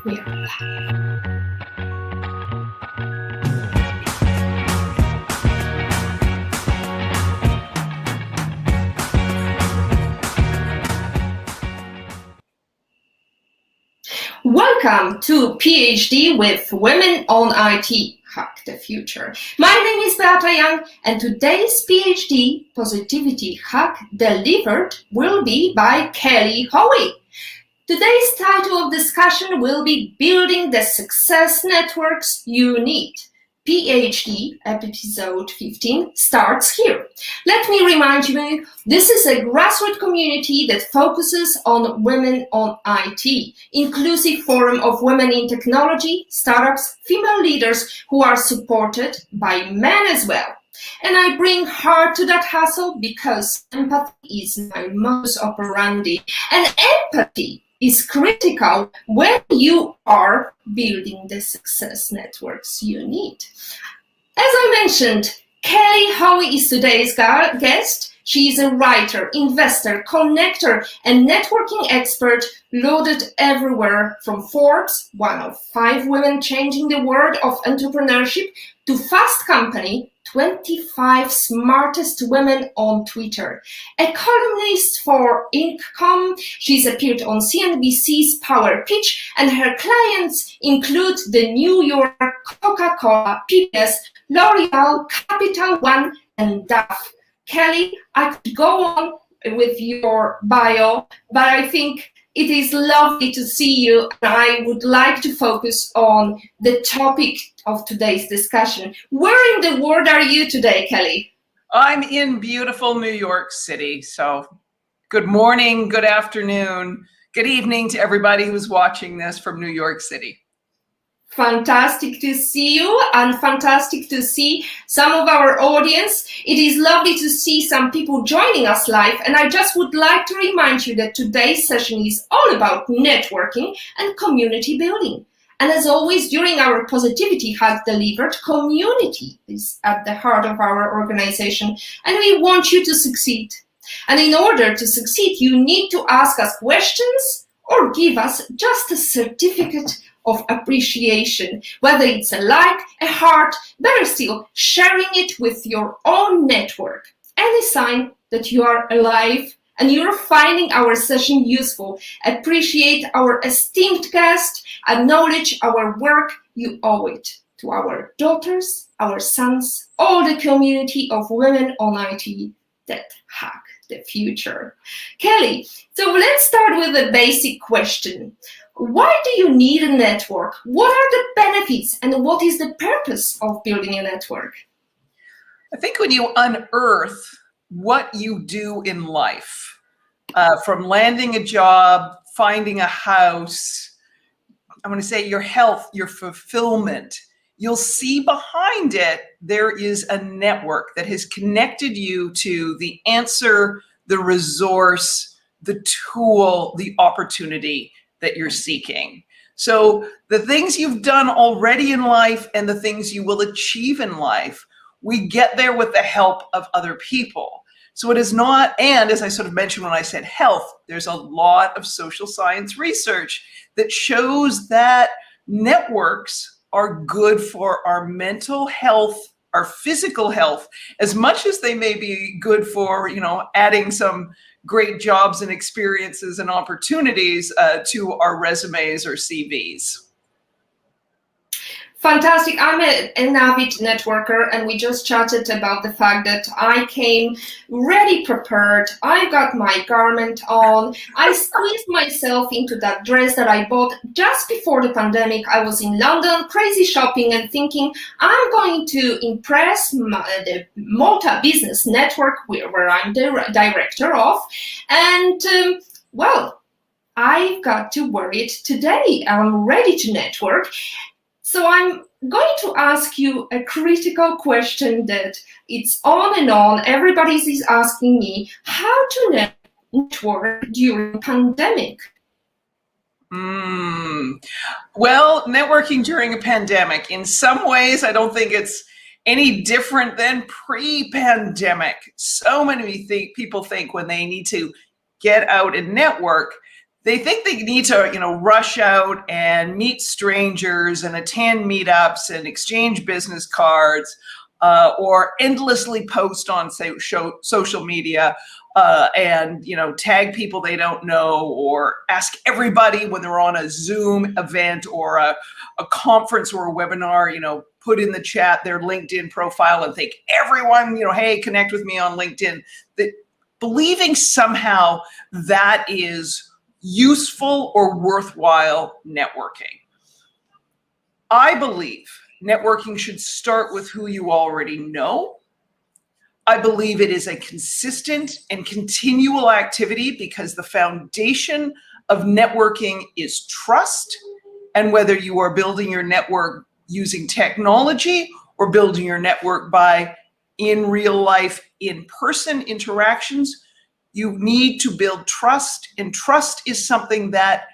We are live. Welcome to PhD with Women on IT, Hack the Future. My name is Beata Young, and today's PhD Positivity Hack delivered will be by Kelly Hoey. Today's title of discussion will be Building the Success Networks You Need. PhD episode 15 starts here. Let me remind you, this is a grassroots community that focuses on women on IT, inclusive forum of women in technology, startups, female leaders who are supported by men as well. And I bring heart to that hustle because empathy is my modus operandi, and empathy is critical when you are building the success networks you need. As I mentioned, Kelly Hoey is today's guest. She is a writer, investor, connector, and networking expert lauded everywhere from Forbes, one of 5 women changing the world of entrepreneurship, to Fast Company, 25 smartest women on Twitter. A columnist for Income, she's appeared on CNBC's Power Pitch, and her clients include the New York Coca-Cola, PBS, L'Oreal, Capital One, and Dove. Kelly, I could go on with your bio, but I think it is lovely to see you, and I would like to focus on the topic of today's discussion. Where in the world are you today, Kelly? I'm in beautiful New York City. So good morning, good afternoon, good evening to everybody who's watching this from New York City. Fantastic to see you, and fantastic to see some of our audience. It is lovely to see some people joining us live, and I just would like to remind you that today's session is all about networking and community building. And as always, during our Positivity Hack delivered, community is at the heart of our organization, and we want you to succeed. And in order to succeed, you need to ask us questions or give us just a certificate of appreciation, whether it's a like, a heart, better still, sharing it with your own network. Any sign that you are alive and you're finding our session useful, appreciate our esteemed guest, acknowledge our work, you owe it to our daughters, our sons, all the community of women on IT that hack the future. Kelly, so let's start with a basic question. Why do you need a network? What are the benefits and what is the purpose of building a network? I think when you unearth what you do in life, from landing a job, finding a house, I'm going to say your health, your fulfillment, you'll see behind it there is a network that has connected you to the answer, the resource, the tool, the opportunity that you're seeking. So the things you've done already in life and the things you will achieve in life, we get there with the help of other people. So it is not, and as I sort of mentioned when I said health, there's a lot of social science research that shows that networks are good for our mental health, our physical health, as much as they may be good for, adding some great jobs and experiences and opportunities to our resumes or CVs. Fantastic. I'm an avid networker, and we just chatted about the fact that I came ready prepared. I got my garment on. I squeezed myself into that dress that I bought just before the pandemic. I was in London, crazy shopping and thinking, I'm going to impress the Malta Business Network, where I'm the director of. And, I've got to wear it today. I'm ready to network. So I'm going to ask you a critical question that it's on and on. Everybody is asking me how to network during pandemic. Well, networking during a pandemic, in some ways, I don't think it's any different than pre-pandemic. So many people think when they need to get out and network they think they need to, rush out and meet strangers and attend meetups and exchange business cards, or endlessly post on, say, social media, and tag people they don't know, or ask everybody when they're on a Zoom event or a conference or a webinar, put in the chat their LinkedIn profile and think everyone, hey, connect with me on LinkedIn. That believing somehow that is useful or worthwhile networking. I believe networking should start with who you already know. I believe it is a consistent and continual activity because the foundation of networking is trust. And whether you are building your network using technology or building your network by in real life, in-person interactions, you need to build trust. And trust is something that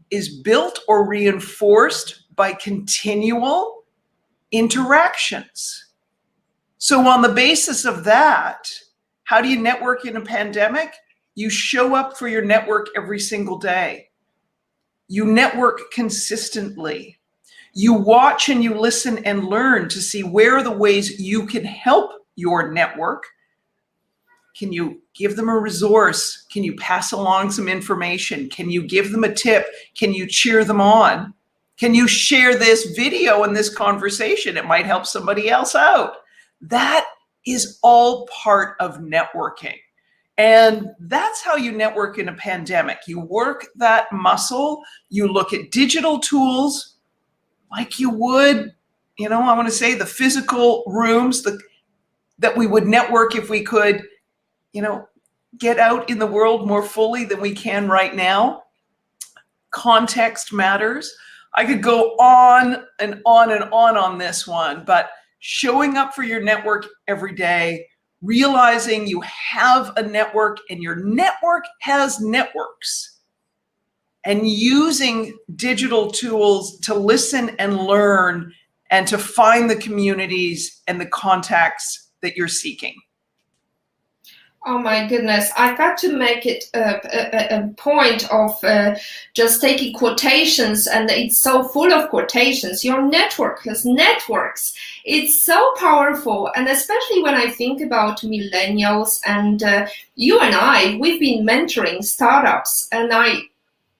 is built or reinforced by continual interactions. So on the basis of that, how do you network in a pandemic? You show up for your network every single day. You network consistently. You watch and you listen and learn to see where are the ways you can help your network. Can you give them a resource? Can you pass along some information? Can you give them a tip? Can you cheer them on? Can you share this video and this conversation? It might help somebody else out. That is all part of networking. And that's how you network in a pandemic. You work that muscle. You look at digital tools like you would, I want to say the physical rooms that we would network if we could, get out in the world more fully than we can right now. Context matters. I could go on and on and on this one, but showing up for your network every day, realizing you have a network and your network has networks, and using digital tools to listen and learn and to find the communities and the contacts that you're seeking. Oh my goodness, I got to make it a point of just taking quotations, and it's so full of quotations. Your network has networks. It's so powerful, and especially when I think about millennials, and you and I, we've been mentoring startups, and I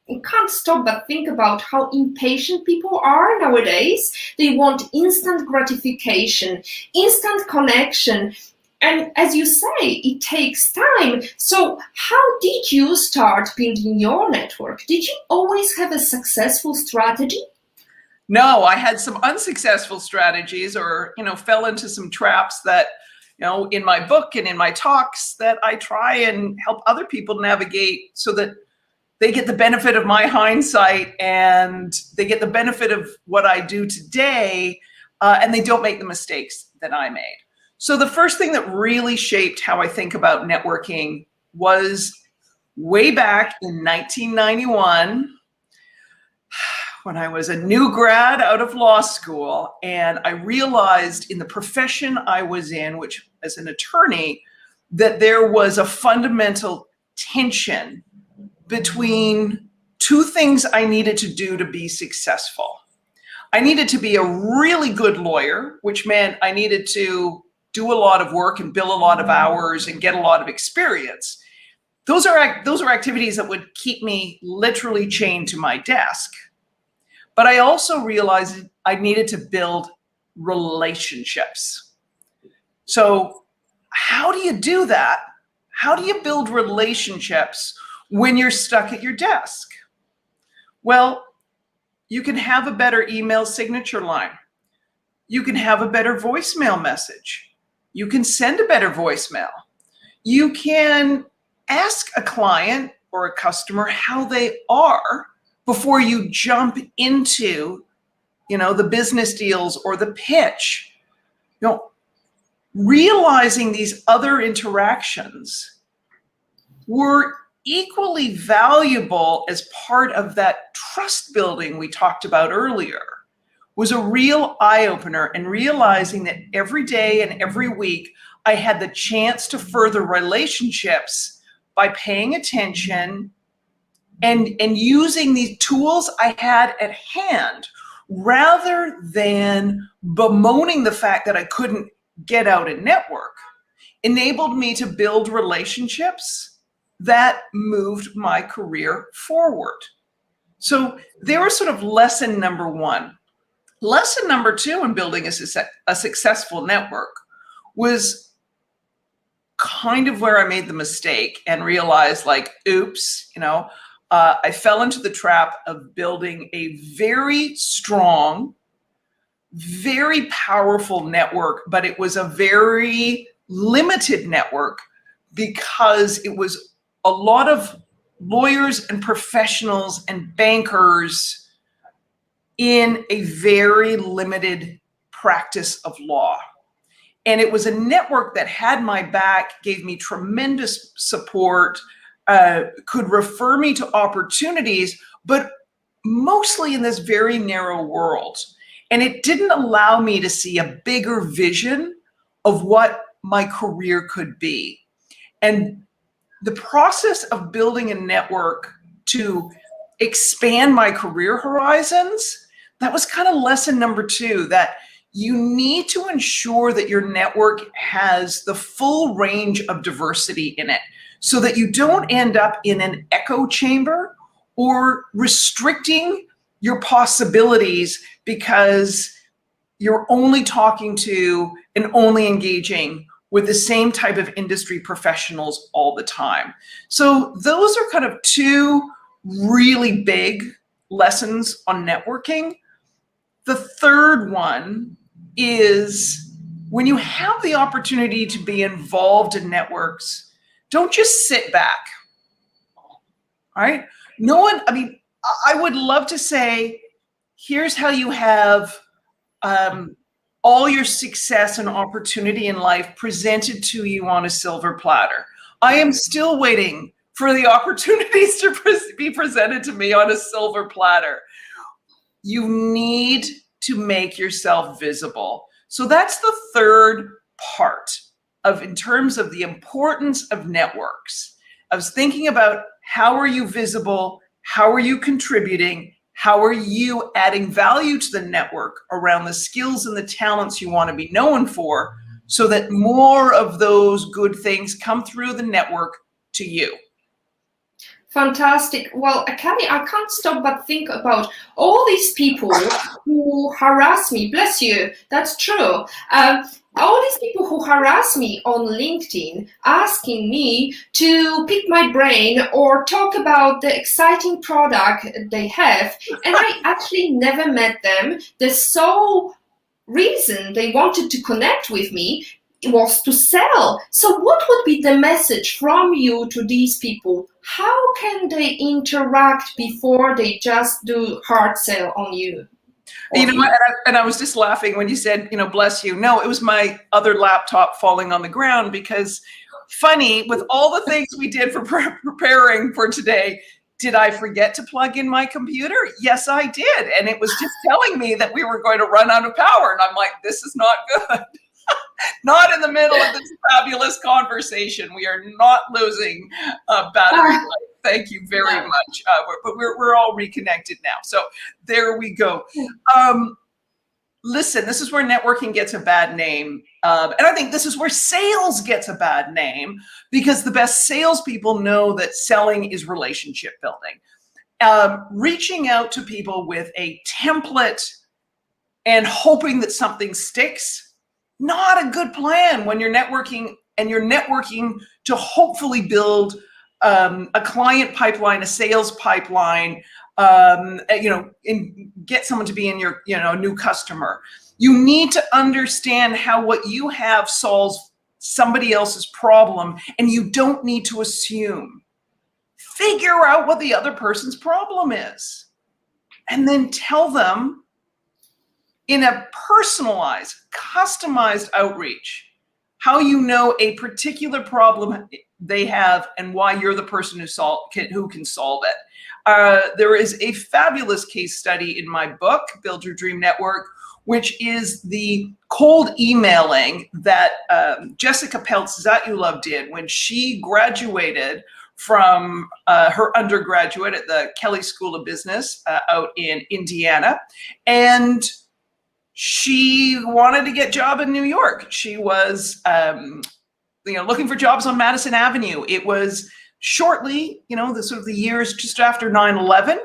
can't stop but think about how impatient people are nowadays. They want instant gratification, instant connection. And as you say, it takes time. So how did you start building your network? Did you always have a successful strategy? No, I had some unsuccessful strategies, or, fell into some traps that, in my book and in my talks, that I try and help other people navigate so that they get the benefit of my hindsight and they get the benefit of what I do today, and they don't make the mistakes that I made. So the first thing that really shaped how I think about networking was way back in 1991, when I was a new grad out of law school, and I realized in the profession I was in, which as an attorney, that there was a fundamental tension between two things I needed to do to be successful. I needed to be a really good lawyer, which meant I needed to do a lot of work and bill a lot of hours and get a lot of experience. Those are activities that would keep me literally chained to my desk. But I also realized I needed to build relationships. So how do you do that? How do you build relationships when you're stuck at your desk? Well, you can have a better email signature line. You can have a better voicemail message. You can send a better voicemail. You can ask a client or a customer how they are before you jump into, the business deals or the pitch. Realizing these other interactions were equally valuable as part of that trust building we talked about earlier was a real eye-opener, and realizing that every day and every week I had the chance to further relationships by paying attention and using these tools I had at hand, rather than bemoaning the fact that I couldn't get out and network, enabled me to build relationships that moved my career forward. So there was sort of lesson number one. Lesson number two in building a successful network was kind of where I made the mistake and realized, like, oops, I fell into the trap of building a very strong, very powerful network, but it was a very limited network because it was a lot of lawyers and professionals and bankers in a very limited practice of law. And it was a network that had my back, gave me tremendous support, could refer me to opportunities, but mostly in this very narrow world. And it didn't allow me to see a bigger vision of what my career could be. And the process of building a network to expand my career horizons, that was kind of lesson number two, that you need to ensure that your network has the full range of diversity in it so that you don't end up in an echo chamber or restricting your possibilities because you're only talking to and only engaging with the same type of industry professionals all the time. So those are kind of two really big lessons on networking. The third one is, when you have the opportunity to be involved in networks, don't just sit back. All right? No one, I would love to say, here's how you have all your success and opportunity in life presented to you on a silver platter. I am still waiting for the opportunities to be presented to me on a silver platter. You need to make yourself visible. So that's the third part of, in terms of the importance of networks. I was thinking about, how are you visible? How are you contributing? How are you adding value to the network around the skills and the talents you want to be known for, so that more of those good things come through the network to you? Fantastic. Well, Kelly, I can't stop but think about all these people who harass me. Bless you. That's true. All these people who harass me on LinkedIn, asking me to pick my brain or talk about the exciting product they have, and I actually never met them. The sole reason they wanted to connect with me was to sell. So what would be the message from you to these people? How can they interact before they just do hard sell on you? You know, and I was just laughing when you said, bless you. No, it was my other laptop falling on the ground, because funny, with all the things we did for preparing for today, did I forget to plug in my computer? Yes, I did. And it was just telling me that we were going to run out of power. And I'm like, this is not good. Not in the middle of this fabulous conversation. We are not losing battery life. Thank you very much. But we're all reconnected now. So there we go. Listen, this is where networking gets a bad name. And I think this is where sales gets a bad name, because the best salespeople know that selling is relationship building. Reaching out to people with a template and hoping that something sticks, not a good plan when you're networking, and you're networking to hopefully build a client pipeline, a sales pipeline, and get someone to be in your, new customer. You need to understand how what you have solves somebody else's problem, and you don't need to assume. Figure out what the other person's problem is, and then tell them in a personalized, customized outreach how you know a particular problem they have and why you're the person who can solve it. There is a fabulous case study in my book, Build Your Dream Network, which is the cold emailing that Jessica Peltz-Zatulov did when she graduated from her undergraduate at the Kelly School of Business out in Indiana. And she wanted to get a job in New York. She was looking for jobs on Madison Avenue. It was shortly, the years just after 9/11.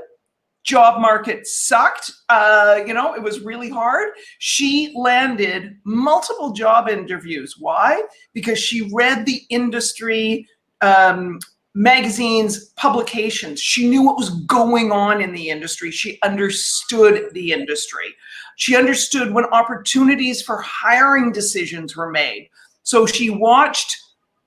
Job market sucked. It was really hard. She landed multiple job interviews. Why? Because she read the industry magazines, publications. She knew what was going on in the industry. She understood the industry. She understood when opportunities for hiring decisions were made. So she watched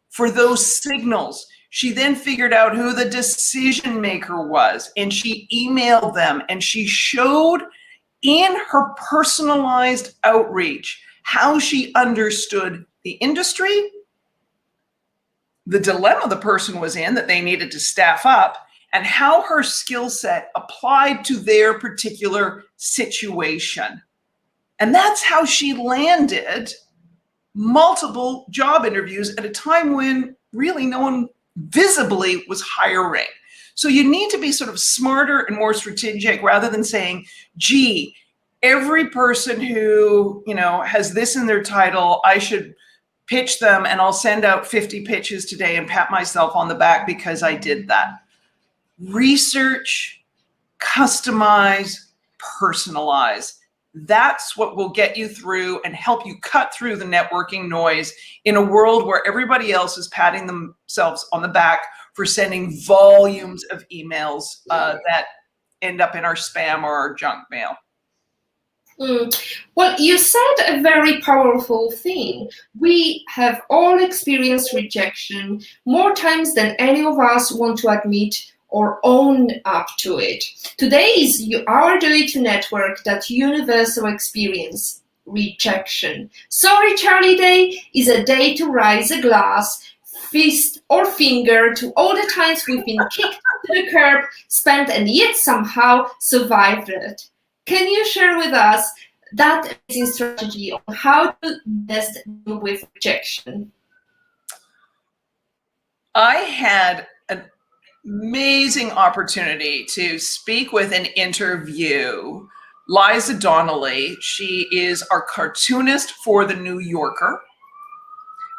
for those signals. She then figured out who the decision maker was, and she emailed them, and she showed in her personalized outreach how she understood the industry, the dilemma the person was in that they needed to staff up, and how her skill set applied to their particular situation. And that's how she landed multiple job interviews at a time when really no one visibly was hiring. So you need to be sort of smarter and more strategic rather than saying, gee, every person who, has this in their title, I should pitch them and I'll send out 50 pitches today and pat myself on the back because I did that. Research, customize, personalize. That's what will get you through and help you cut through the networking noise in a world where everybody else is patting themselves on the back for sending volumes of emails that end up in our spam or our junk mail. Well, you said a very powerful thing. We have all experienced rejection more times than any of us want to admit or own up to it. Today is our day to network that universal experience, rejection. Sorry, Charlie Day is a day to raise a glass, fist or finger to all the times we've been kicked to the curb, spent, and yet somehow survived it. Can you share with us that amazing strategy on how to best deal with rejection? I had an amazing opportunity to speak with and interview Liza Donnelly. She is our cartoonist for The New Yorker.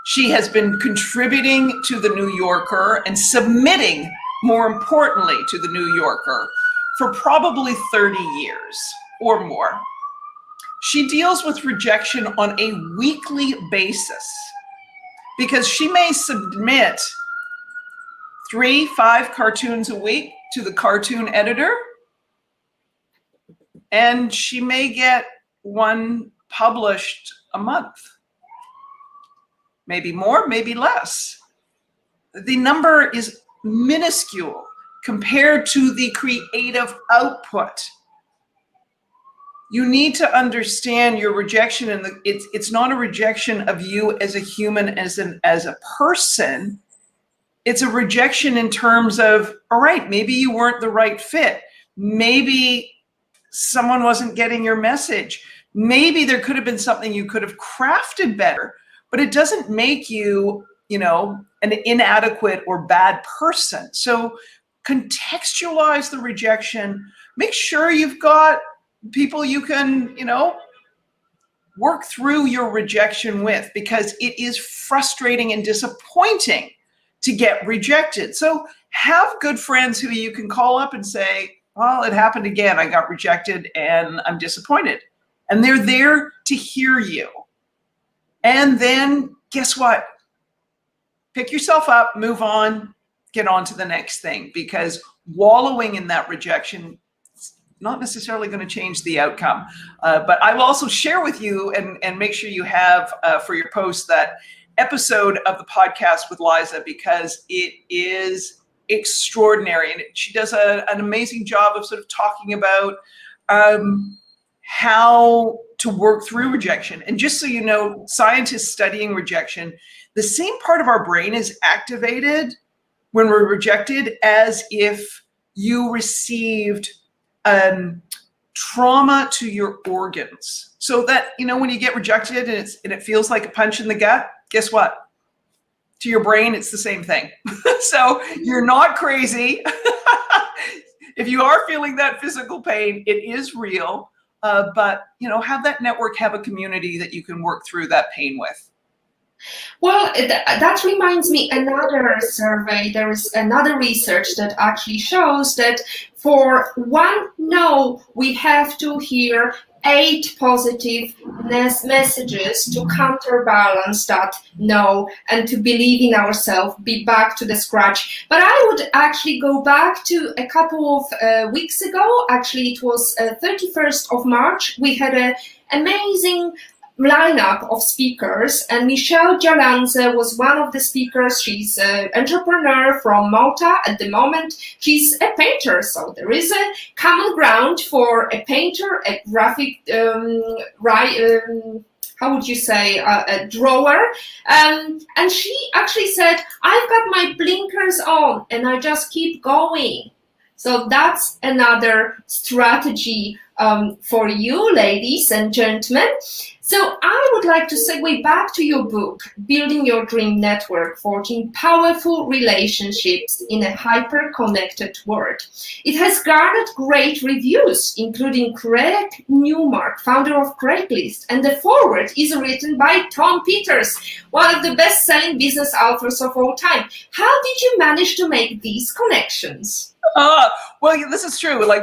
She has been contributing to The New Yorker and submitting, more importantly, to The New Yorker for probably 30 years or more. She deals with rejection on a weekly basis because she may submit 3-5 cartoons a week to the cartoon editor, and she may get one published a month. Maybe more, maybe less. The number is minuscule compared to the creative output. You need to understand your rejection, and it's not a rejection of you as a human, as a person. It's a rejection in terms of, all right, maybe you weren't the right fit. Maybe someone wasn't getting your message. Maybe there could have been something you could have crafted better, but it doesn't make you, an inadequate or bad person. So contextualize the rejection. Make sure you've got people you can, work through your rejection with, because it is frustrating and disappointing to get rejected. So have good friends who you can call up and say, well, it happened again. I got rejected and I'm disappointed. And they're there to hear you. And then guess what? Pick yourself up, move on, get on to the next thing, because wallowing in that rejection is not necessarily going to change the outcome. But I will also share with you and make sure you have for your post that episode of the podcast with Liza, because it is extraordinary. And she does an amazing job of sort of talking about how to work through rejection. And just so you know, scientists studying rejection, the same part of our brain is activated when we're rejected as if you received trauma to your organs. So that, when you get rejected and it feels like a punch in the gut, guess what? to your brain, it's the same thing. So you're not crazy. If you are feeling that physical pain, it is real. But, you know, have that network, have a community that you can work through that pain with. Well, that reminds me another survey. There is another research that actually shows that for one no, we have to hear 8 positive messages to counterbalance that no and to believe in ourselves, be back to the scratch. But I would actually go back to a couple of weeks ago. Actually, it was 31st of March. We had an amazing lineup of speakers, and Michelle Jalanze was one of the speakers. She's an entrepreneur from Malta at the moment. She's a painter, so there is a common ground for a painter, a graphic how would you say, a drawer, and she actually said, I've got my blinkers on and I just keep going. So that's another strategy for you, ladies and gentlemen. So I would like to segue back to your book, Building Your Dream Network, Forging Powerful Relationships in a Hyper-Connected World. It has garnered great reviews, including Craig Newmark, founder of Craigslist, and the foreword is written by Tom Peters, one of the best-selling business authors of all time. How did you manage to make these connections? Well, this is true. Like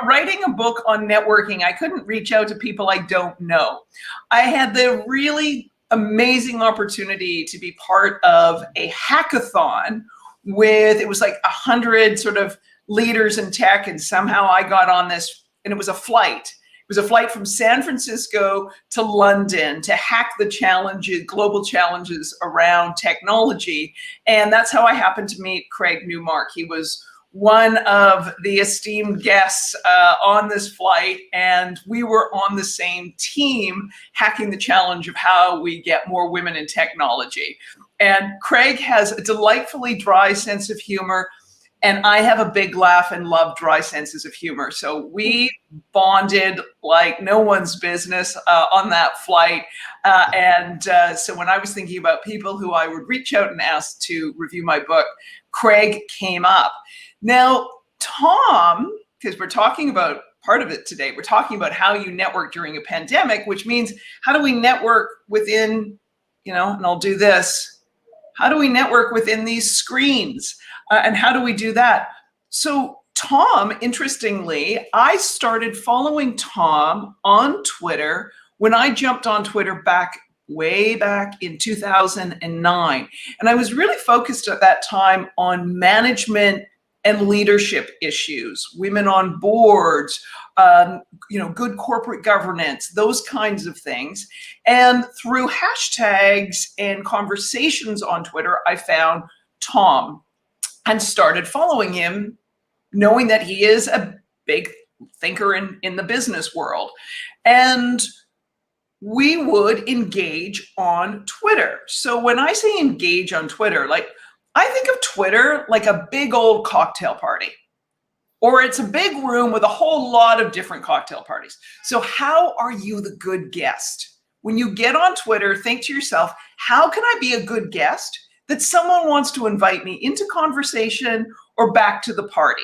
writing a book on networking, I couldn't reach out to people I don't know. I had the really amazing opportunity to be part of a hackathon with, it was like 100 sort of leaders in tech, and somehow I got on this, and it was a flight. It was a flight from San Francisco to London to hack the challenges, global challenges around technology. And that's how I happened to meet Craig Newmark. He was one of the esteemed guests on this flight, and we were on the same team hacking the challenge of how we get more women in technology. And Craig has a delightfully dry sense of humor, and I have a big laugh and love dry senses of humor. So we bonded like no one's business on that flight. So when I was thinking about people who I would reach out and ask to review my book, Craig came up. Now, Tom, because we're talking about part of it today, we're talking about how you network during a pandemic, which means how do we network within, you know, and I'll do this, how do we network within these screens? And how do we do that? So Tom, interestingly, I started following Tom on Twitter when I jumped on Twitter way back in 2009. And I was really focused at that time on management and leadership issues, women on boards, you know, good corporate governance, those kinds of things. And through hashtags and conversations on Twitter, I found Tom and started following him, knowing that he is a big thinker in the business world. And we would engage on Twitter. So when I say engage on Twitter, like, I think of Twitter like a big old cocktail party, or it's a big room with a whole lot of different cocktail parties. So how are you the good guest? When you get on Twitter, think to yourself, how can I be a good guest that someone wants to invite me into conversation or back to the party?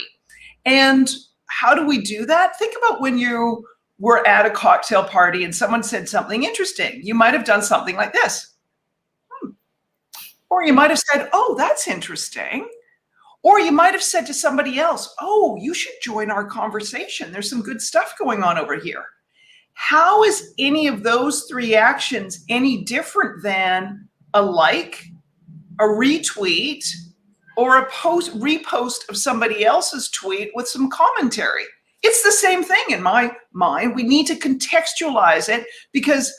And how do we do that? Think about when you were at a cocktail party and someone said something interesting. You might have done something like this. Or you might have said, oh, that's interesting. Or you might have said to somebody else, oh, you should join our conversation. There's some good stuff going on over here. How is any of those 3 actions any different than a like, a retweet, or a repost of somebody else's tweet with some commentary? It's the same thing in my mind. We need to contextualize it, because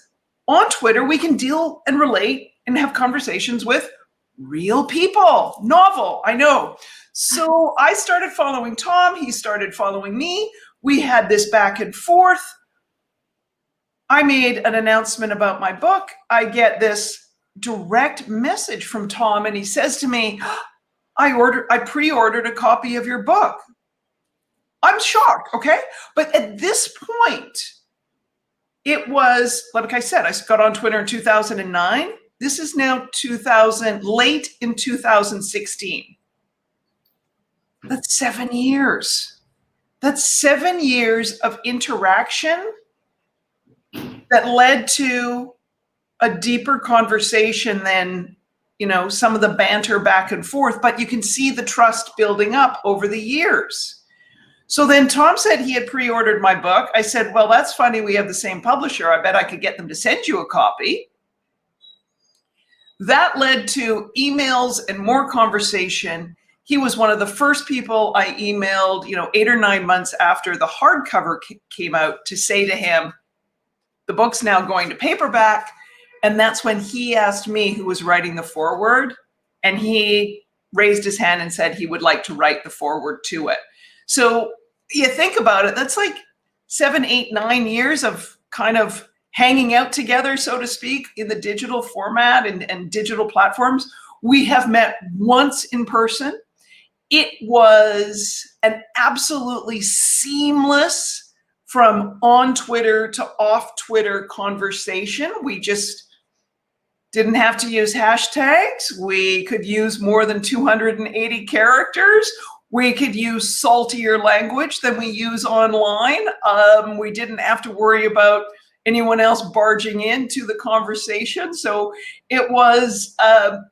on Twitter, we can deal and relate and have conversations with real people. Novel, I know. So I started following Tom. He started following me. We had this back and forth. I made an announcement about my book. I get this direct message from Tom, and he says to me, I pre-ordered a copy of your book. I'm shocked, okay? But at this point, it was, like I said, I got on Twitter in 2009. This is now late in 2016. That's 7 years. That's 7 years of interaction that led to a deeper conversation than, some of the banter back and forth, but you can see the trust building up over the years. So then Tom said he had pre-ordered my book. I said, well, that's funny. We have the same publisher. I bet I could get them to send you a copy. That led to emails and more conversation. He was one of the first people I emailed, 8 or 9 months after the hardcover came out to say to him, the book's now going to paperback. And that's when he asked me who was writing the foreword, and he raised his hand and said he would like to write the foreword to it. So you think about it, that's like 7, 8, 9 years of kind of hanging out together, so to speak, in the digital format and digital platforms. We have met once in person. It was an absolutely seamless from on Twitter to off Twitter conversation. We just didn't have to use hashtags. We could use more than 280 characters. We could use saltier language than we use online. We didn't have to worry about anyone else barging into the conversation. So it was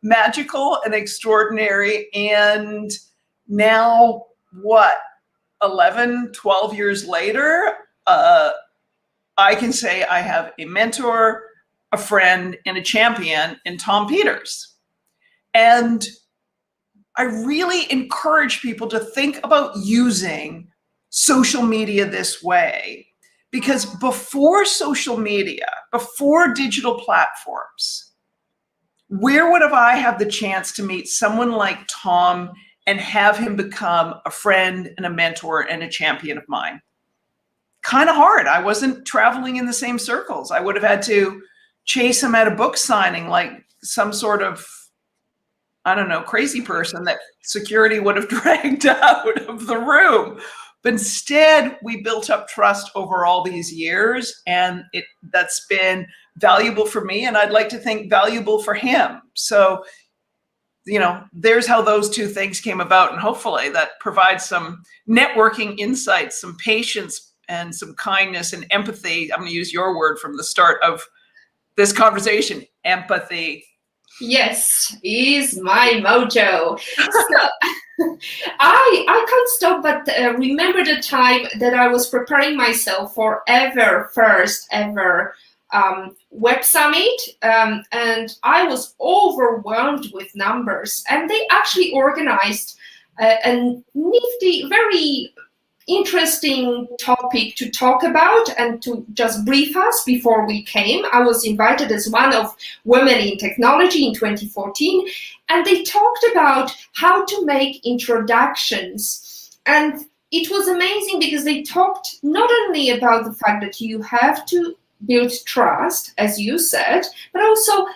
magical and extraordinary. And now, 11, 12 years later, I can say I have a mentor, a friend, and a champion in Tom Peters. And I really encourage people to think about using social media this way, because before social media, before digital platforms, where would have I had the chance to meet someone like Tom and have him become a friend and a mentor and a champion of mine? Kind of hard. I wasn't traveling in the same circles. I would have had to chase him at a book signing like some sort of, crazy person that security would have dragged out of the room. But instead, we built up trust over all these years, and that's been valuable for me, and I'd like to think valuable for him. So, there's how those two things came about, and hopefully that provides some networking insights, some patience, and some kindness and empathy. I'm going to use your word from the start of this conversation, empathy. Yes, is my mojo. So I can't stop but remember the time that I was preparing myself for first ever web summit, and I was overwhelmed with numbers, and they actually organized a nifty, very interesting topic to talk about and to just brief us before we came. I was invited as one of Women in Technology in 2014, and they talked about how to make introductions. And it was amazing because they talked not only about the fact that you have to build trust, as you said, but also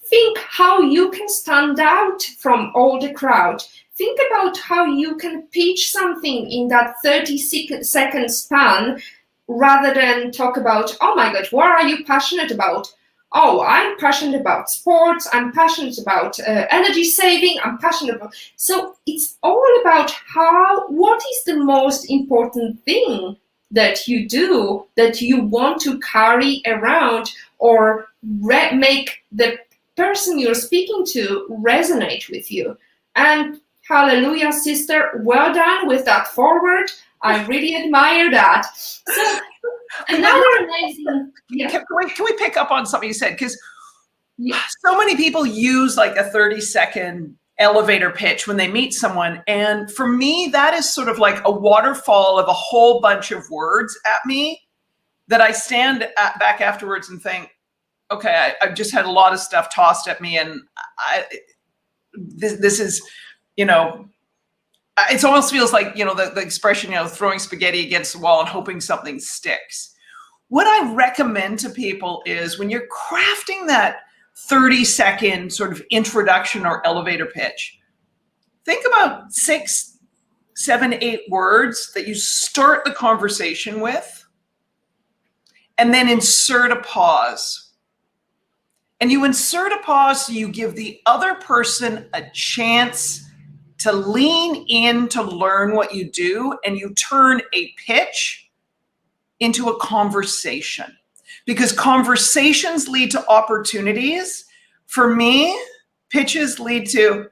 think how you can stand out from all the crowd. Think about how you can pitch something in that 30-second span rather than talk about, oh my God, what are you passionate about? Oh, I'm passionate about sports. I'm passionate about energy saving. I'm passionate about. So it's all about what is the most important thing that you do that you want to carry around or make the person you're speaking to resonate with you. And hallelujah, sister. Well done with that forward. I really admire that. So another amazing. Yeah. Can we pick up on something you said? Because so many people use like a 30-second elevator pitch when they meet someone. And for me, that is sort of like a waterfall of a whole bunch of words at me that I stand back afterwards and think, okay, I've just had a lot of stuff tossed at me, and this is, it almost feels like, the expression, throwing spaghetti against the wall and hoping something sticks. What I recommend to people is when you're crafting that 30-second sort of introduction or elevator pitch, think about 6, 7, 8 words that you start the conversation with, and then insert a pause. And you insert a pause so you give the other person a chance to lean in to learn what you do, and you turn a pitch into a conversation. Because conversations lead to opportunities. For me, pitches lead to,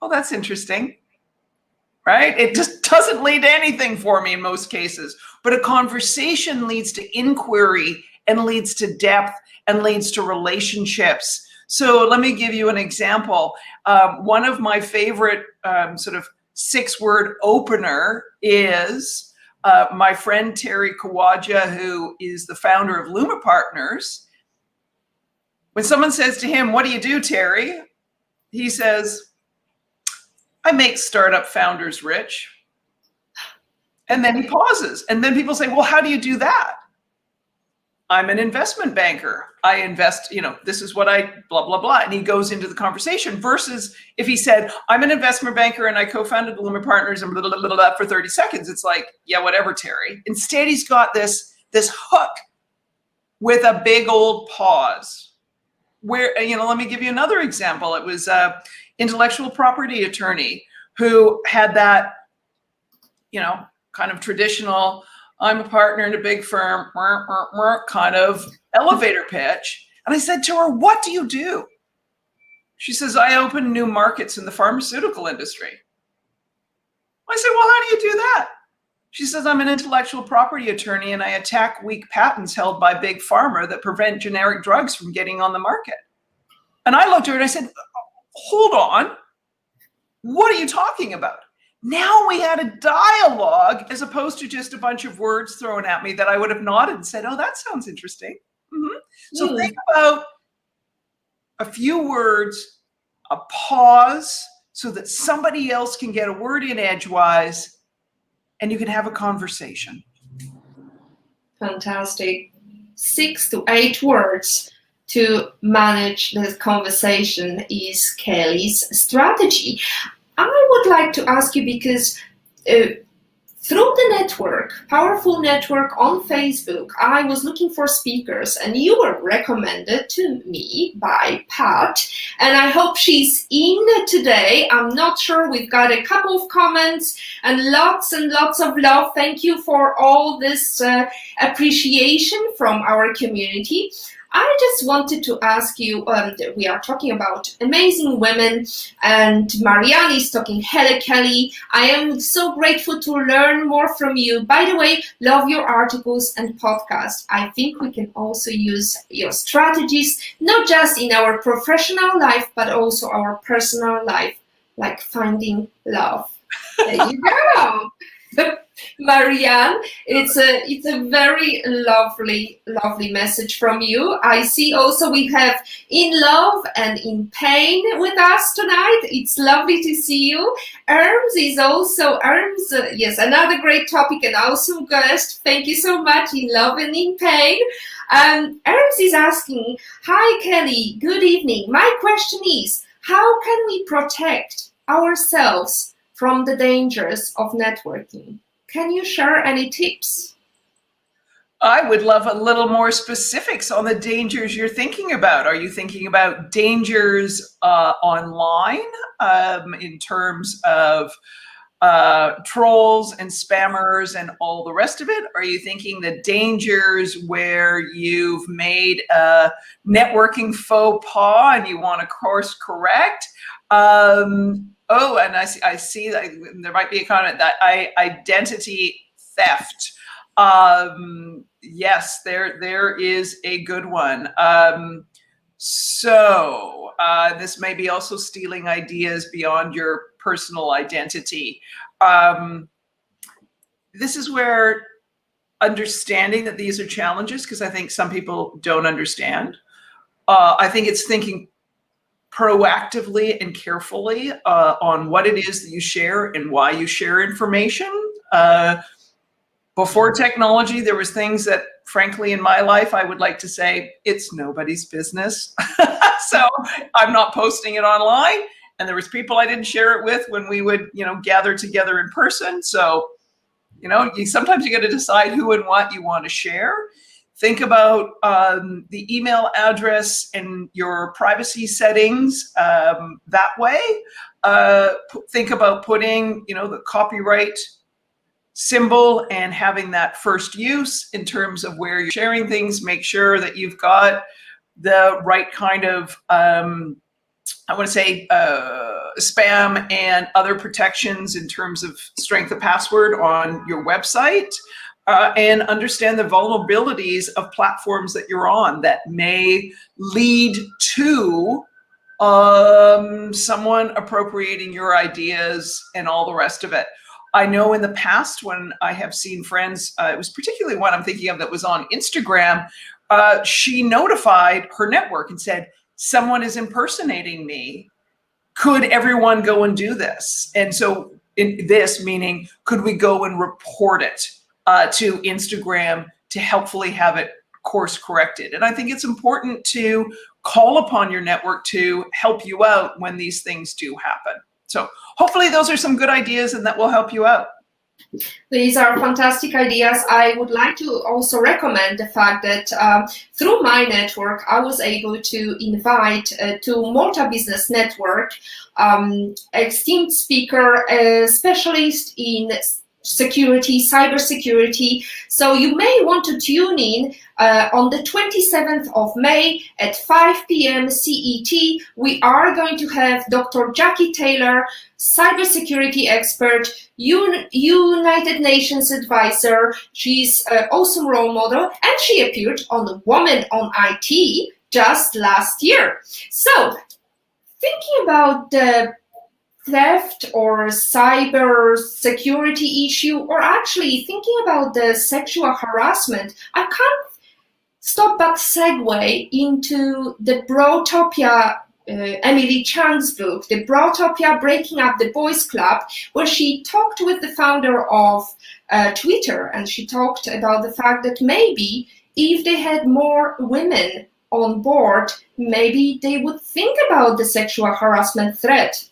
oh, that's interesting, right? It just doesn't lead to anything for me in most cases. But a conversation leads to inquiry and leads to depth and leads to relationships. So let me give you an example. One of my favorite sort of 6-word opener is my friend Terry Kawaja, who is the founder of Luma Partners. When someone says to him, "What do you do, Terry?" He says, "I make startup founders rich." And then he pauses. And then people say, "Well, how do you do that?" "I'm an investment banker. I invest, this is what I blah, blah, blah." And he goes into the conversation versus if he said, "I'm an investment banker and I co-founded Luma Partners and blah, blah, blah, blah," for 30 seconds. It's like, yeah, whatever, Terry. Instead, he's got this hook with a big old pause where, let me give you another example. It was an intellectual property attorney who had that, kind of traditional, "I'm a partner in a big firm," kind of elevator pitch. And I said to her, "What do you do?" She says, "I open new markets in the pharmaceutical industry." I said, "Well, how do you do that?" She says, "I'm an intellectual property attorney and I attack weak patents held by big pharma that prevent generic drugs from getting on the market." And I looked at her and I said, "Hold on. What are you talking about?" Now we had a dialogue as opposed to just a bunch of words thrown at me that I would have nodded and said, "Oh, that sounds interesting." So think about a few words, a pause so that somebody else can get a word in edgewise and you can have a conversation. Fantastic. 6 to 8 words to manage the conversation is Kelly's strategy. I would like to ask you because through the network, powerful network on Facebook, I was looking for speakers and you were recommended to me by Pat, and I hope she's in today. I'm not sure. We've got a couple of comments and lots of love. Thank you for all this appreciation from our community. I just wanted to ask you, we are talking about amazing women, and Marianne is talking, "Hello, Kelly. I am so grateful to learn more from you. By the way, love your articles and podcasts. I think we can also use your strategies, not just in our professional life, but also our personal life, like finding love." There you go. Marianne, it's a very lovely message from you. I see also we have in love and in pain with us tonight. It's lovely to see you. Erms, yes, another great topic and awesome guest. Thank you so much. In love and in pain. Erms is asking, "Hi Kelly, good evening. My question is, how can we protect ourselves from the dangers of networking? Can you share any tips?" I would love a little more specifics on the dangers you're thinking about. Are you thinking about dangers online in terms of trolls and spammers and all the rest of it? Are you thinking the dangers where you've made a networking faux pas and you want to course correct? Oh, and I see that there might be a comment that identity theft. Yes, there is a good one. So this may be also stealing ideas beyond your personal identity. This is where understanding that these are challenges, because I think some people don't understand. I think it's thinking proactively and carefully on what it is that you share and why you share information. Before technology, there was things that, frankly, in my life, I would like to say, it's nobody's business. So I'm not posting it online. And there was people I didn't share it with when we would, gather together in person. So, sometimes you got to decide who and what you want to share. Think about the email address and your privacy settings that way. Think about putting, the copyright symbol and having that first use in terms of where you're sharing things. Make sure that you've got the right kind of, I want to say, spam and other protections in terms of strength of password on your website. And understand the vulnerabilities of platforms that you're on that may lead to someone appropriating your ideas and all the rest of it. I know in the past when I have seen friends, it was particularly one I'm thinking of that was on Instagram, she notified her network and said, someone is impersonating me. Could everyone go and do this? And so in this meaning, could we go and report it to Instagram to helpfully have it course corrected? And I think it's important to call upon your network to help you out when these things do happen. So hopefully those are some good ideas and that will help you out. These are fantastic ideas. I would like to also recommend the fact that through my network, I was able to invite to Malta Business Network esteemed speaker, a specialist in security, cybersecurity. So you may want to tune in on the 27th of May at 5 p.m. CET. We are going to have Dr. Jackie Taylor, cybersecurity expert, United Nations advisor. She's an awesome role model, and she appeared on Women on IT just last year. So thinking about the theft or cyber security issue, or actually thinking about the sexual harassment, I can't stop but segue into the Brotopia, Emily Chang's book, the Brotopia Breaking Up the Boys Club, where she talked with the founder of Twitter, and she talked about the fact that maybe if they had more women on board, maybe they would think about the sexual harassment threat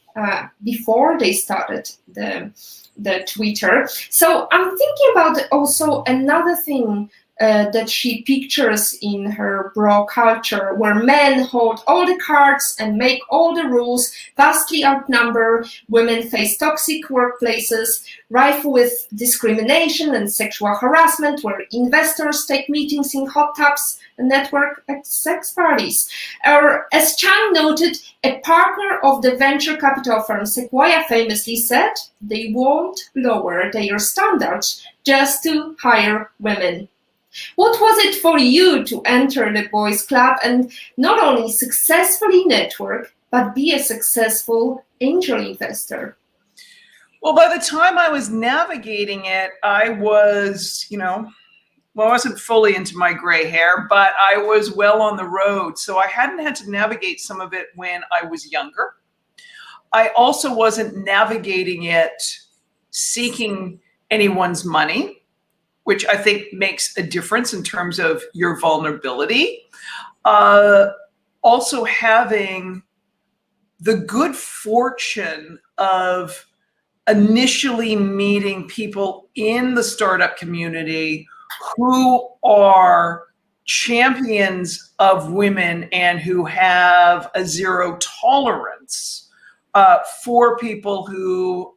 before they started the Twitter. So I'm thinking about also another thing that she pictures in her bro culture, where men hold all the cards and make all the rules, vastly outnumber women, face toxic workplaces, rife with discrimination and sexual harassment, where investors take meetings in hot tubs and network at sex parties. Or, as Chang noted, a partner of the venture capital firm Sequoia famously said they won't lower their standards just to hire women. What was it for you to enter the boys' club and not only successfully network, but be a successful angel investor? Well, by the time I was navigating it, I was, I wasn't fully into my gray hair, but I was well on the road. So I hadn't had to navigate some of it when I was younger. I also wasn't navigating it seeking anyone's money, which I think makes a difference in terms of your vulnerability. Also having the good fortune of initially meeting people in the startup community who are champions of women and who have a zero tolerance for people who,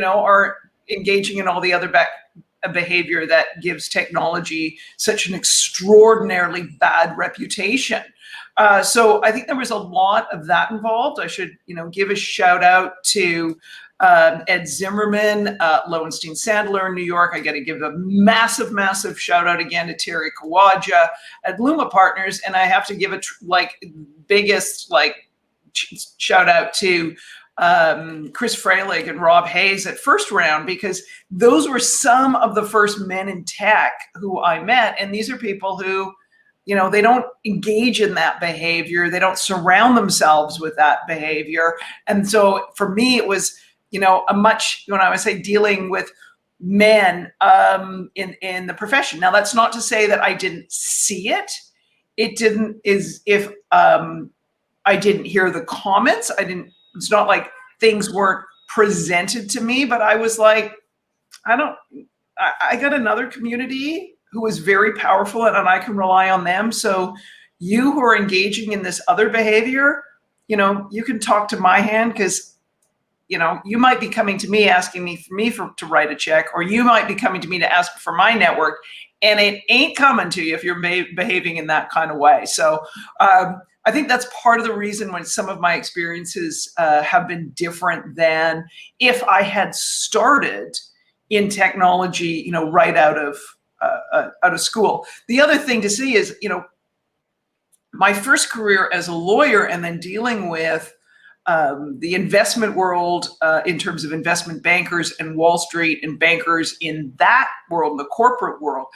are engaging in all the other behavior that gives technology such an extraordinarily bad reputation. So I think there was a lot of that involved. I should, give a shout out to Ed Zimmerman, Lowenstein Sandler in New York. I got to give a massive, massive shout out again to Terry Kawaja at Luma Partners, and I have to give a biggest shout out to Chris Freilich and Rob Hayes at First Round, because those were some of the first men in tech who I met, and these are people who, they don't engage in that behavior. They don't surround themselves with that behavior. And so for me, it was, a much, when I would say dealing with men in the profession. Now, that's not to say that I didn't see it. It didn't, if I didn't hear the comments, it's not like things weren't presented to me, but I was like, I got another community who is very powerful and I can rely on them. So you who are engaging in this other behavior, you can talk to my hand, because you might be coming to me asking me to write a check, or you might be coming to me to ask for my network, and it ain't coming to you if you're behaving in that kind of way. So I think that's part of the reason when some of my experiences have been different than if I had started in technology, right out of school. The other thing to see is, my first career as a lawyer and then dealing with the investment world in terms of investment bankers and Wall Street and bankers in that world, in the corporate world,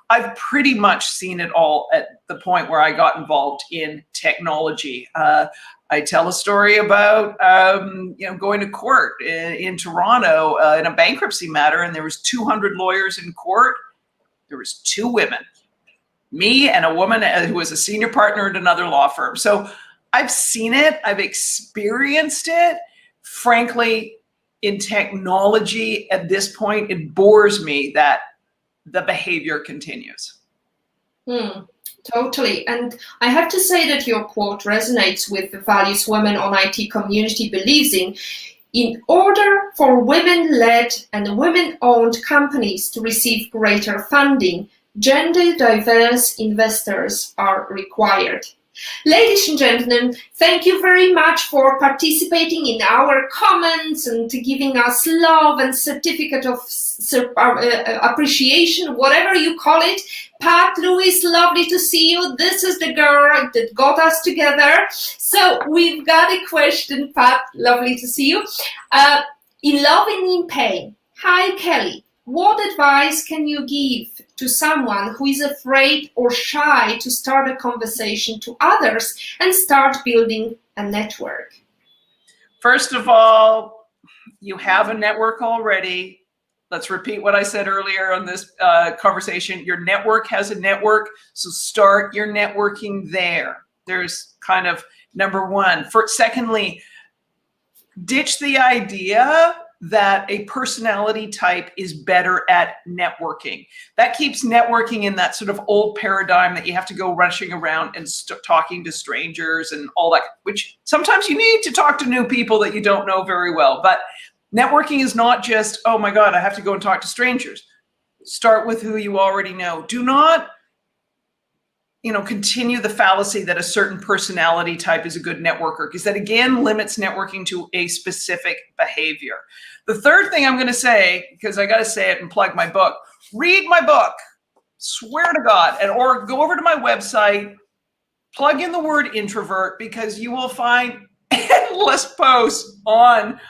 I've pretty much seen it all at the point where I got involved in technology. I tell a story about going to court in Toronto in a bankruptcy matter, and there was 200 lawyers in court. There was 2 women, me and a woman who was a senior partner at another law firm. So I've seen it, I've experienced it. Frankly, in technology at this point, it bores me that the behavior continues. Totally. And I have to say that your quote resonates with the values women on IT community believes in. In order for women-led and women-owned companies to receive greater funding, gender diverse investors are required. Ladies and gentlemen, thank you very much for participating in our comments and giving us love and certificate of appreciation, whatever you call it. Pat, Louise, lovely to see you. This is the girl that got us together. So we've got a question, Pat, lovely to see you. In love and in pain. Hi, Kelly. What advice can you give to someone who is afraid or shy to start a conversation to others and start building a network? First of all, you have a network already. Let's repeat what I said earlier on this conversation. Your network has a network, so start your networking there. There's kind of number one. Secondly, ditch the idea that a personality type is better at networking. That keeps networking in that sort of old paradigm that you have to go rushing around and talking to strangers and all that, which sometimes you need to talk to new people that you don't know very well. But networking is not just, oh my God, I have to go and talk to strangers. Start with who you already know. Do not continue the fallacy that a certain personality type is a good networker, because that again limits networking to a specific behavior. The third thing I'm going to say, because I got to say it and plug my book, read my book, swear to God, or go over to my website, plug in the word introvert, because you will find endless posts on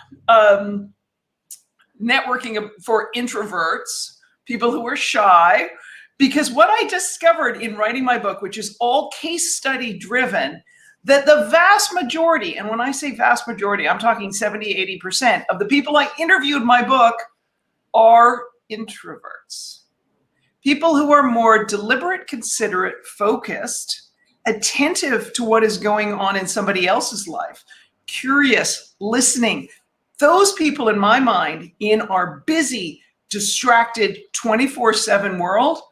networking for introverts, people who are shy. Because what I discovered in writing my book, which is all case study driven, that the vast majority, and when I say vast majority, I'm talking 70, 80% of the people I interviewed in my book are introverts. People who are more deliberate, considerate, focused, attentive to what is going on in somebody else's life, curious, listening. Those people in my mind in our busy, distracted 24/7 world,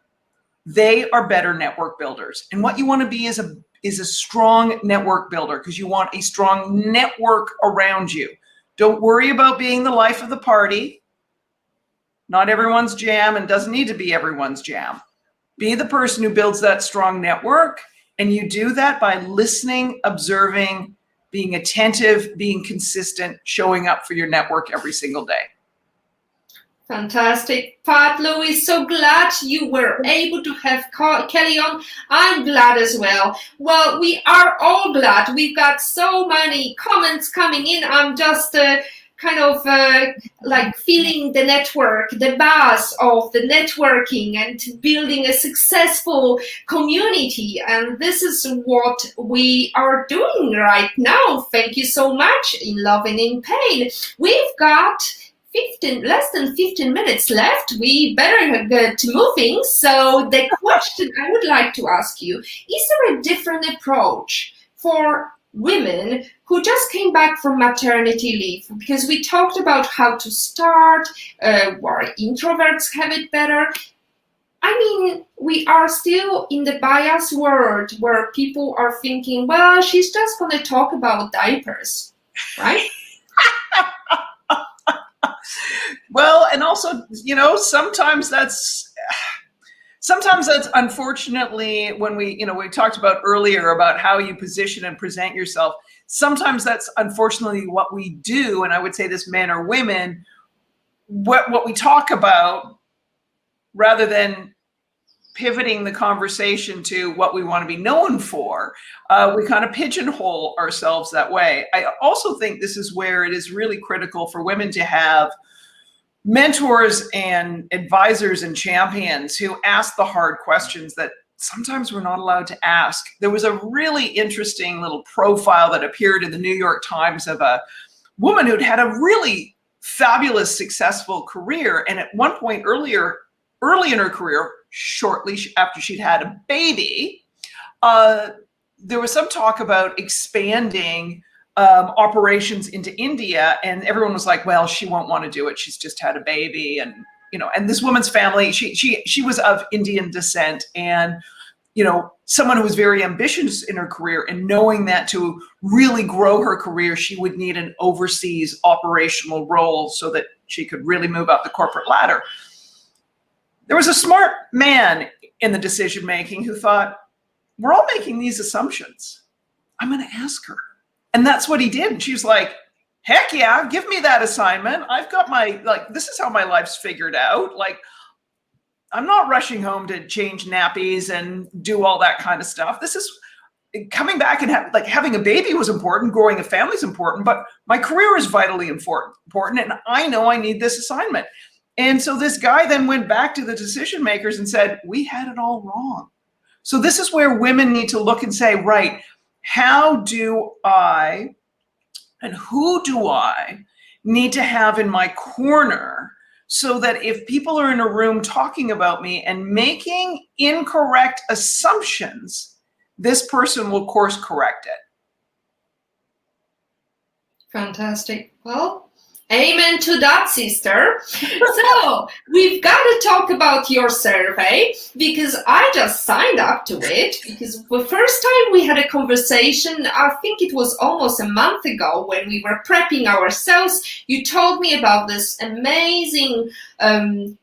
they are better network builders. And what you want to be is a strong network builder, because you want a strong network around you. Don't worry about being the life of the party. Not everyone's jam, and doesn't need to be everyone's jam. Be the person who builds that strong network, and you do that by listening, observing, being attentive, being consistent, showing up for your network every single day. Fantastic. Pat, Louis, so glad you were able to have Kelly on. I'm glad as well. Well, we are all glad. We've got so many comments coming in. I'm just like feeling the network, the buzz of the networking and building a successful community. And this is what we are doing right now. Thank you so much. In love and in pain. We've got less than 15 minutes left. We better get moving. So the question I would like to ask you, is there a different approach for women who just came back from maternity leave? Because we talked about how to start, why introverts have it better. I mean, we are still in the bias world where people are thinking, well, she's just going to talk about diapers, right? Well, and also, you know, sometimes that's unfortunately when we talked about earlier about how you position and present yourself. Sometimes that's unfortunately what we do. And I would say this, men or women, what we talk about, rather than pivoting the conversation to what we want to be known for, we kind of pigeonhole ourselves that way. I also think this is where it is really critical for women to have mentors and advisors and champions who ask the hard questions that sometimes we're not allowed to ask. There was a really interesting little profile that appeared in the New York Times of a woman who'd had a really fabulous, successful career. And at one point early in her career, shortly after she'd had a baby, there was some talk about expanding operations into India, and everyone was like, well, she won't want to do it. She's just had a baby. And, you know, and this woman's family, she was of Indian descent, and, you know, someone who was very ambitious in her career, and knowing that to really grow her career, she would need an overseas operational role so that she could really move up the corporate ladder. There was a smart man in the decision-making who thought, we're all making these assumptions. I'm going to ask her. And that's what he did. And she was like, heck yeah, give me that assignment. I've got this is how my life's figured out. Like, I'm not rushing home to change nappies and do all that kind of stuff. This is coming back and having a baby was important. Growing a family is important, but my career is vitally important. And I know I need this assignment. And so this guy then went back to the decision makers and said, we had it all wrong. So this is where women need to look and say, right, how do I and who do I need to have in my corner so that if people are in a room talking about me and making incorrect assumptions, this person will course correct it? Fantastic. Well, amen to that, sister. So we've got to talk about your survey, because I just signed up to it, because the first time we had a conversation, I think it was almost a month ago when we were prepping ourselves, you told me about this amazing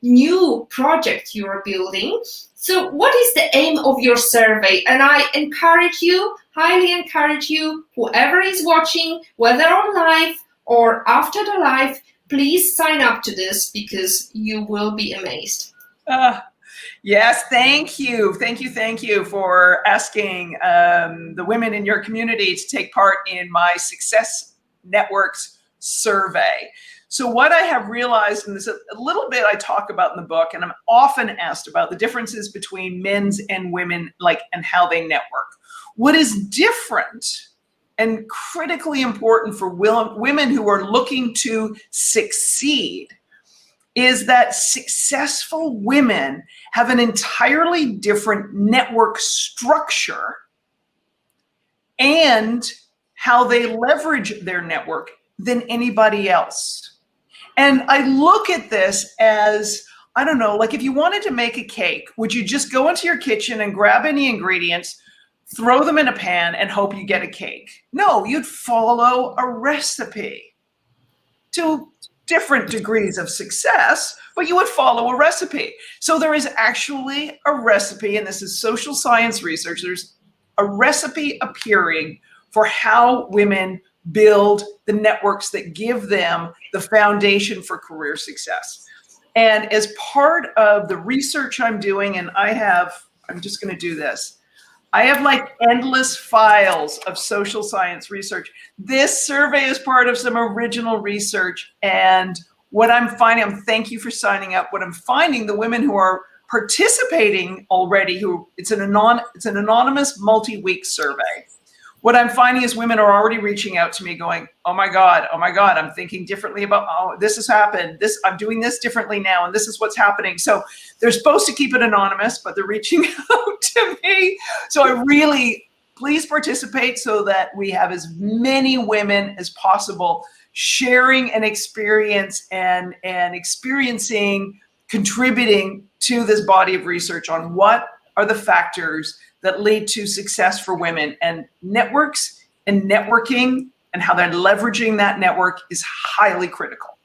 new project you're building. So what is the aim of your survey? And I highly encourage you, whoever is watching, whether on live or after the live, please sign up to this, because you will be amazed. Yes, thank you. Thank you for asking the women in your community to take part in my Success Networks survey. So what I have realized, and this a little bit I talk about in the book, and I'm often asked about the differences between men's and women, and how they network. What is different and critically important for women who are looking to succeed is that successful women have an entirely different network structure and how they leverage their network than anybody else. And I look at this as, I don't know, like if you wanted to make a cake, would you just go into your kitchen and grab any ingredients, throw them in a pan, and hope you get a cake? No, you'd follow a recipe to different degrees of success, but you would follow a recipe. So there is actually a recipe, and this is social science research. There's a recipe appearing for how women build the networks that give them the foundation for career success. And as part of the research I'm doing, and I'm just going to do this. I have endless files of social science research. This survey is part of some original research. And what I'm finding, thank you for signing up. What I'm finding, the women who are participating already, it's an anonymous multi-week survey. What I'm finding is women are already reaching out to me going, oh my God, I'm thinking differently about, this has happened. I'm doing this differently now, and this is what's happening. So they're supposed to keep it anonymous, but they're reaching out to me. So I really, please participate so that we have as many women as possible sharing an experience and experiencing contributing to this body of research on what are the factors that lead to success for women, and networks and networking and how they're leveraging that network is highly critical.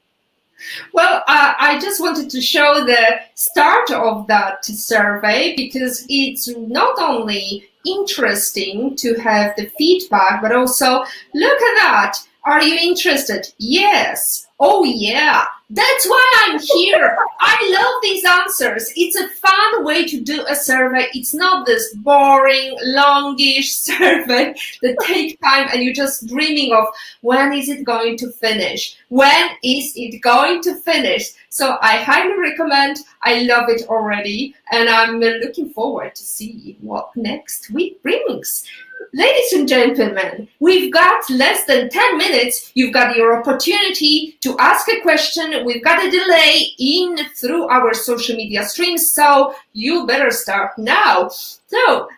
Well, I just wanted to show the start of that survey because it's not only interesting to have the feedback, but also look at that. Are you interested? Yes. Oh, yeah. That's why I'm here. I love these answers. It's a fun way to do a survey. It's not this boring, longish survey that takes time and you're just dreaming of when is it going to finish? When is it going to finish? So I highly recommend. I love it already. And I'm looking forward to see what next week brings. Ladies and gentlemen, we've got less than 10 minutes. You've got your opportunity to ask a question. We've got a delay in through our social media streams, so you better start now. So,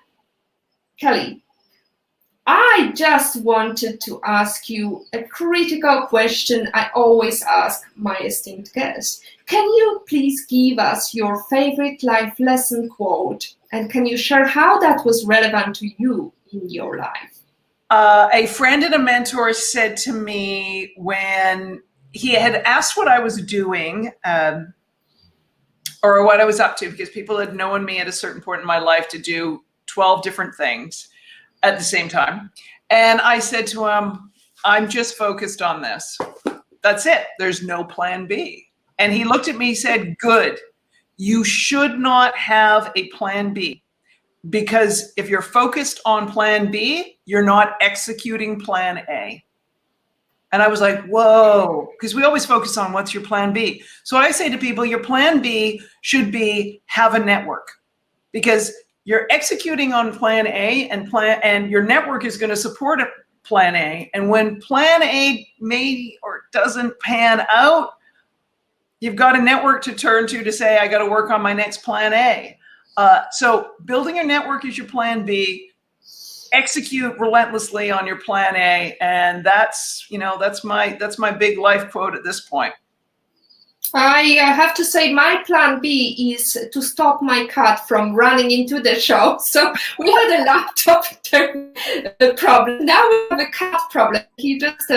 Kelly, I just wanted to ask you a critical question I always ask my esteemed guests. Can you please give us your favorite life lesson quote? And can you share how that was relevant to you in your life? A friend and a mentor said to me when he had asked what I was doing or what I was up to, because people had known me at a certain point in my life to do 12 different things at the same time. And I said to him, I'm just focused on this. That's it. There's no plan B. And he looked at me and said, good. You should not have a plan B. Because if you're focused on plan B, you're not executing plan A. And I was like, whoa, because we always focus on what's your plan B. So I say to people, your plan B should be have a network, because you're executing on plan A and your network is going to support plan A. And when plan A may or doesn't pan out, you've got a network to turn to say, I got to work on my next plan A. So building your network is your plan B, execute relentlessly on your plan A. And that's my big life quote at this point. I have to say my plan B is to stop my cat from running into the show. So we had a laptop problem. Now we have a cat problem. He just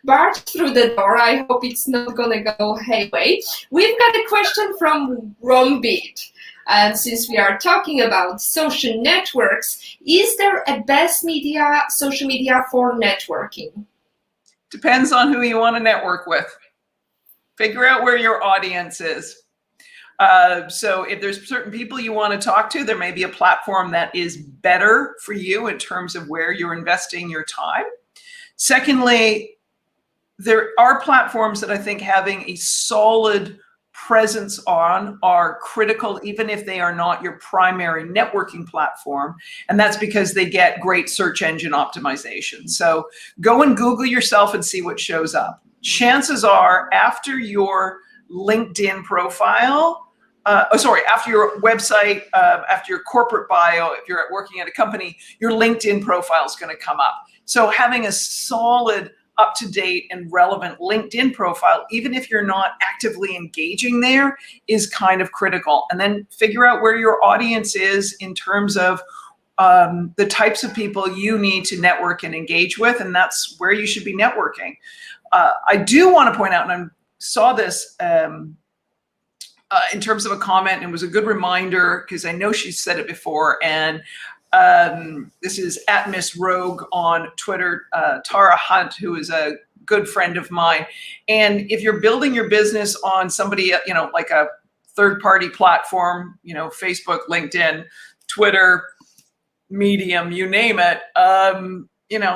barged through the door. I hope it's not going to go hayway. We've got a question from Rombit. And since we are talking about social networks, is there a best social media for networking? Depends on who you want to network with. Figure out where your audience is. So if there's certain people you want to talk to, there may be a platform that is better for you in terms of where you're investing your time. Secondly, there are platforms that I think having a solid presence on are critical, even if they are not your primary networking platform. And that's because they get great search engine optimization. So go and Google yourself and see what shows up. Chances are after your LinkedIn profile, after your website, after your corporate bio, if you're working at a company, your LinkedIn profile is going to come up. So having a solid, up-to-date and relevant LinkedIn profile, even if you're not actively engaging there, is kind of critical. And then figure out where your audience is in terms of the types of people you need to network and engage with, and that's where you should be networking. I do want to point out, and I saw this in terms of a comment, and it was a good reminder because I know she's said it before, and this is at Miss Rogue on Twitter, Tara Hunt, who is a good friend of mine. And if you're building your business on somebody, like a third-party platform, Facebook, LinkedIn, Twitter, Medium, you name it,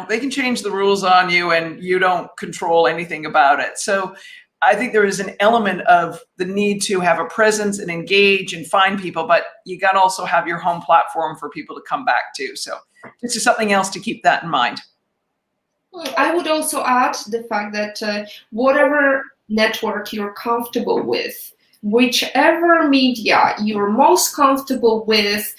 they can change the rules on you and you don't control anything about it. So I think there is an element of the need to have a presence and engage and find people, but you got to also have your home platform for people to come back to. So this is something else to keep that in mind. I would also add the fact that whatever network you're comfortable with, whichever media you're most comfortable with,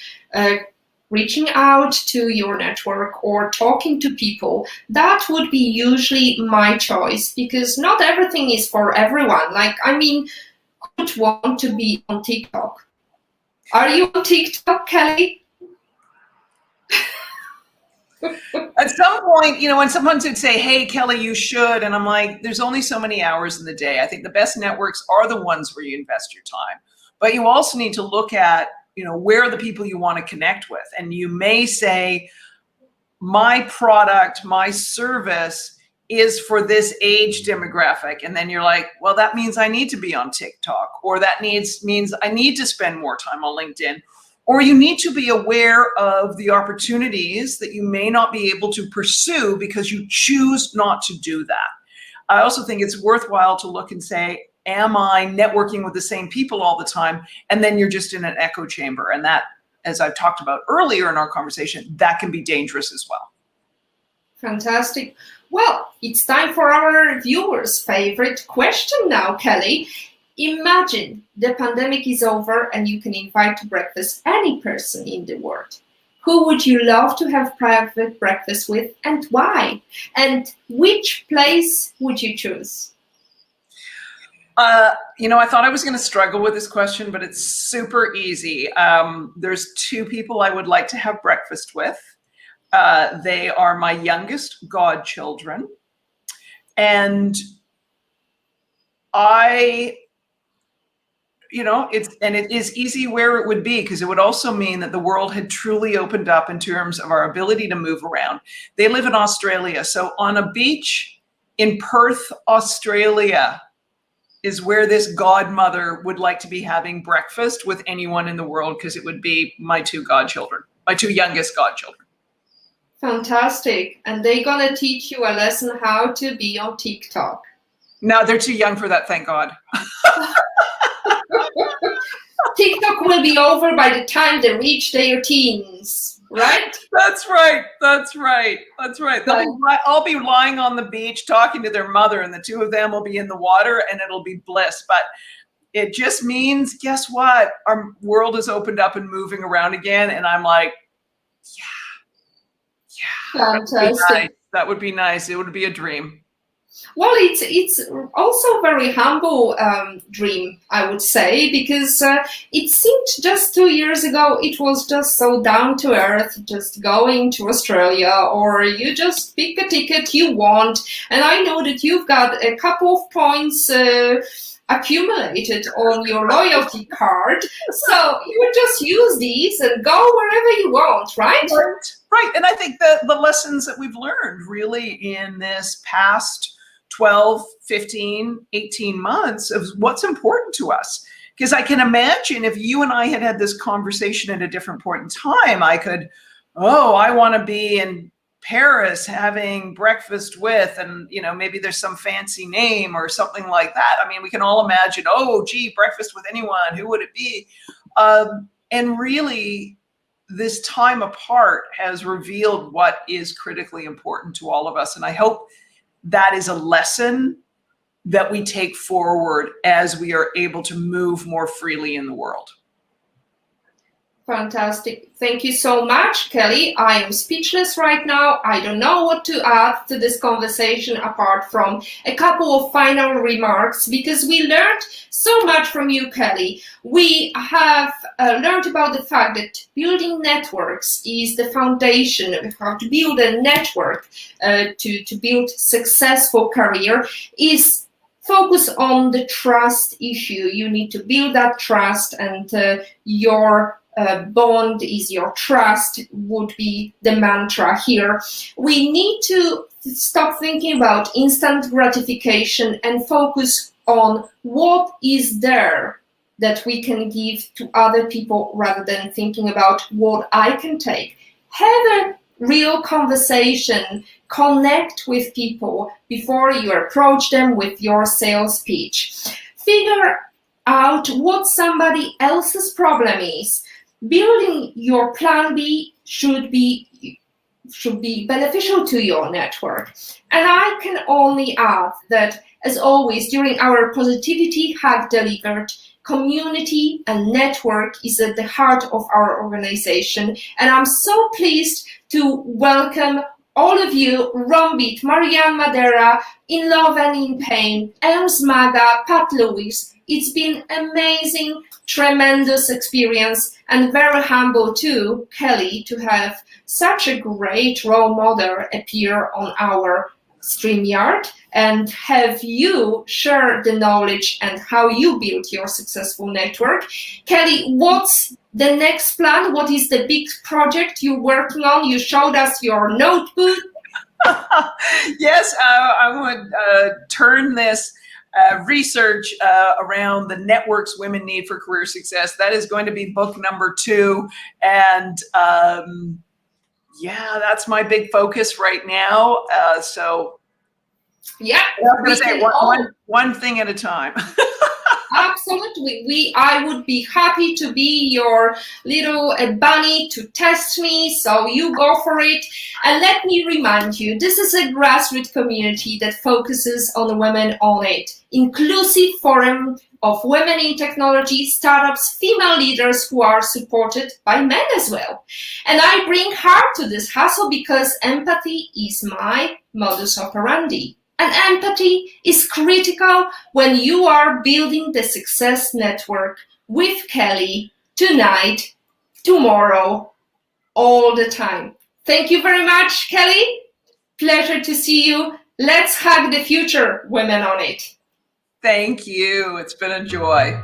reaching out to your network or talking to people, that would be usually my choice, because not everything is for everyone. would want to be on TikTok? Are you on TikTok, Kelly? At some point, when someone would say, hey, Kelly, you should, and I'm like, there's only so many hours in the day. I think the best networks are the ones where you invest your time. But you also need to look at, where are the people you want to connect with? And you may say, my product, my service is for this age demographic. And then you're like, well, that means I need to be on TikTok, or that means I need to spend more time on LinkedIn. Or you need to be aware of the opportunities that you may not be able to pursue because you choose not to do that. I also think it's worthwhile to look and say, am I networking with the same people all the time? And then you're just in an echo chamber. And that, as I've talked about earlier in our conversation, that can be dangerous as well. Fantastic. Well, it's time for our viewers' favorite question now, Kelly. Imagine the pandemic is over and you can invite to breakfast any person in the world. Who would you love to have private breakfast with and why? And which place would you choose? I thought I was going to struggle with this question, but it's super easy. There's two people I would like to have breakfast with. They are my youngest godchildren. And it is easy where it would be, because it would also mean that the world had truly opened up in terms of our ability to move around. They live in Australia. So on a beach in Perth, Australia is where this godmother would like to be having breakfast with anyone in the world, because it would be my two godchildren, my two youngest godchildren. Fantastic. And they're going to teach you a lesson how to be on TikTok. No, they're too young for that, thank God. TikTok will be over by the time they reach their teens, right? That's right. I'll be lying on the beach talking to their mother, and the two of them will be in the water, and it'll be bliss. But it just means, guess what? Our world has opened up and moving around again. And I'm like, yeah. Fantastic. That would be nice. It would be a dream. Well, it's also a very humble dream, I would say, because it seemed just 2 years ago it was just so down to earth, just going to Australia, or you just pick a ticket you want. And I know that you've got a couple of points accumulated on your loyalty card, so you would just use these and go wherever you want, right? Right. And I think the lessons that we've learned really in this past 12, 15, 18 months of what's important to us. Because I can imagine if you and I had this conversation at a different point in time, I could, I want to be in Paris having breakfast with, and maybe there's some fancy name or something like that. I mean, we can all imagine, breakfast with anyone, who would it be? And really, this time apart has revealed what is critically important to all of us. And I hope that is a lesson that we take forward as we are able to move more freely in the world. Fantastic. Thank you so much, Kelly. I am speechless right now. I don't know what to add to this conversation apart from a couple of final remarks, because we learned so much from you, Kelly. We have learned about the fact that building networks is the foundation of how to build a network to build successful career is focus on the trust issue. You need to build that trust, and your bond is your trust would be the mantra here. We need to stop thinking about instant gratification and focus on what is there that we can give to other people rather than thinking about what I can take. Have a real conversation, connect with people before you approach them with your sales pitch. Figure out what somebody else's problem is. Building your plan B should be beneficial to your network. And I can only add that, as always, during our Positivity Hack Delivered, community and network is at the heart of our organization. And I'm so pleased to welcome all of you, Rombit, Marianne Madera, In Love and in Pain, Elms Maga, Pat Lewis. It's been amazing, tremendous experience, and very humble too, Kelly, to have such a great role model appear on our StreamYard and have you share the knowledge and how you build your successful network. Kelly, what's the next plan? What is the big project you're working on? You showed us your notebook. Yes, I would turn this research around the networks women need for career success. That is going to be book number 2. And yeah, that's my big focus right now. So yeah, I'm going to say one thing at a time. Absolutely. I would be happy to be your little bunny to test me, so you go for it. And let me remind you, this is a grassroots community that focuses on women on it. Inclusive forum of women in technology, startups, female leaders who are supported by men as well. And I bring heart to this hustle because empathy is my modus operandi. And empathy is critical when you are building the success network with Kelly tonight, tomorrow, all the time. Thank you very much, Kelly. Pleasure to see you. Let's hug the future, women on it. Thank you. It's been a joy.